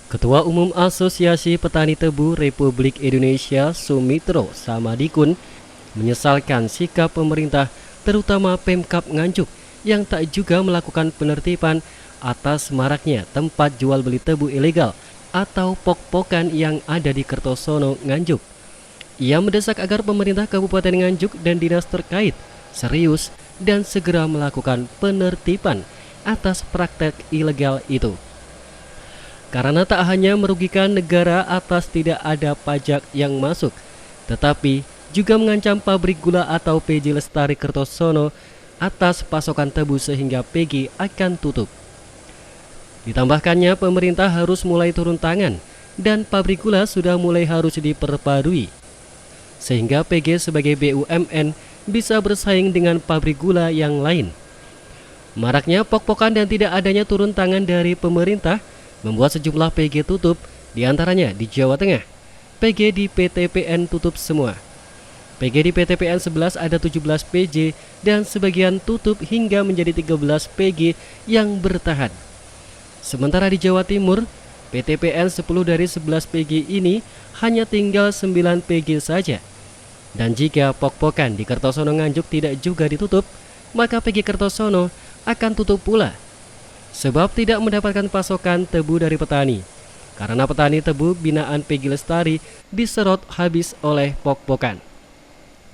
Ketua Umum Asosiasi Petani Tebu Republik Indonesia Sumitro Samadikun menyesalkan sikap pemerintah terutama Pemkab Nganjuk yang tak juga melakukan penertiban atas maraknya tempat jual beli tebu ilegal atau pok-pokan yang ada di Kertosono, Nganjuk. Ia mendesak agar pemerintah Kabupaten Nganjuk dan dinas terkait serius dan segera melakukan penertiban atas praktek ilegal itu. Karena tak hanya merugikan negara atas tidak ada pajak yang masuk, tetapi juga mengancam pabrik gula atau PJ Lestari Kertosono atas pasokan tebu sehingga PG akan tutup. Ditambahkannya pemerintah harus mulai turun tangan dan pabrik gula sudah mulai harus diperbarui, sehingga PG sebagai BUMN bisa bersaing dengan pabrik gula yang lain. Maraknya pok-pokan dan tidak adanya turun tangan dari pemerintah membuat sejumlah PG tutup, diantaranya di Jawa Tengah. PG di PTPN tutup semua. PG di PTPN 11 ada 17 PJ dan sebagian tutup hingga menjadi 13 PG yang bertahan. Sementara di Jawa Timur, PTPN 10 dari 11 PG ini hanya tinggal 9 PG saja. Dan jika pok-pokan di Kertosono Nganjuk tidak juga ditutup, maka PG Kertosono akan tutup pula. Sebab tidak mendapatkan pasokan tebu dari petani. Karena petani tebu binaan PG Lestari diserot habis oleh pok-pokan.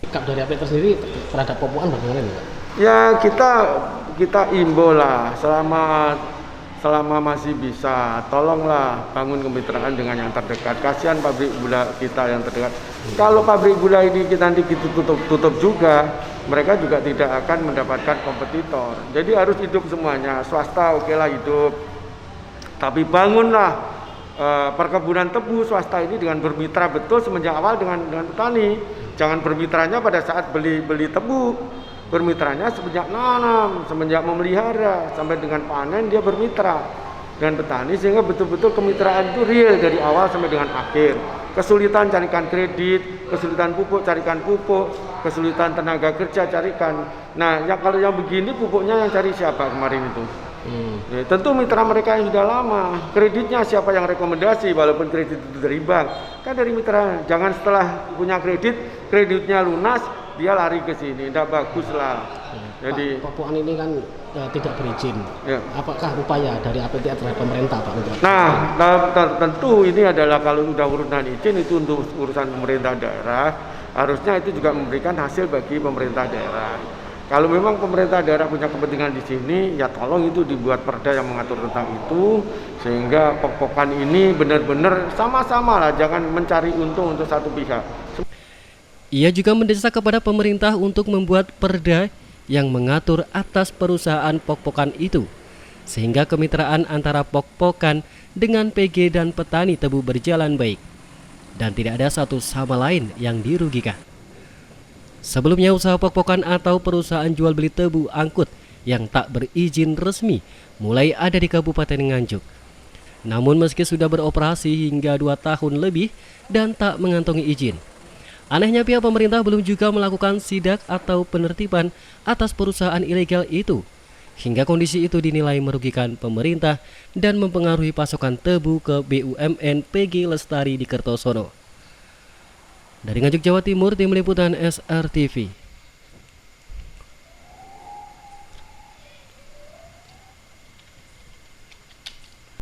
Sikap dari APT sendiri terhadap pok-pokan bagaimana nih, Pak? Ya kita imbau lah selama masih bisa, tolonglah bangun kemitraan dengan yang terdekat. Kasihan pabrik gula kita yang terdekat. Kalau pabrik gula ini kita nanti tutup juga, mereka juga tidak akan mendapatkan kompetitor. Jadi harus hidup semuanya. Swasta okelah hidup, tapi bangunlah perkebunan tebu swasta ini dengan bermitra betul semenjak awal dengan petani. Jangan bermitranya pada saat beli tebu. Bermitranya semenjak nanam, semenjak memelihara, sampai dengan panen dia bermitra dengan petani sehingga betul-betul kemitraan itu real dari awal sampai dengan akhir. Kesulitan carikan kredit, kesulitan pupuk carikan pupuk, kesulitan tenaga kerja carikan. Nah, ya kalau yang begini pupuknya yang cari siapa kemarin itu? Ya, tentu mitra mereka yang sudah lama. Kreditnya siapa yang rekomendasi walaupun kredit itu dari bank? Kan dari mitra. Jangan setelah punya kreditnya lunas dia lari ke sini, tidak bagus lah. Jadi pok-pokan ini kan tidak berizin. Ya. Apakah upaya dari APT terhadap pemerintah, Pak? Nah, tentu ini adalah kalau sudah urusan izin itu untuk urusan pemerintah daerah, harusnya itu juga memberikan hasil bagi pemerintah daerah. Kalau memang pemerintah daerah punya kepentingan di sini, ya tolong itu dibuat perda yang mengatur tentang itu, sehingga pok-pokan ini benar-benar sama-sama lah, jangan mencari untung untuk satu pihak. Ia juga mendesak kepada pemerintah untuk membuat perda yang mengatur atas perusahaan pok-pokan itu, sehingga kemitraan antara pok-pokan dengan PG dan petani tebu berjalan baik, dan tidak ada satu sama lain yang dirugikan. Sebelumnya usaha pok-pokan atau perusahaan jual beli tebu angkut yang tak berizin resmi mulai ada di Kabupaten Nganjuk. Namun meski sudah beroperasi hingga 2 tahun lebih dan tak mengantongi izin, anehnya pihak pemerintah belum juga melakukan sidak atau penertiban atas perusahaan ilegal itu, hingga kondisi itu dinilai merugikan pemerintah dan mempengaruhi pasokan tebu ke BUMN PG Lestari di Kertosono. Dari Nganjuk, Jawa Timur, tim liputan SRTV.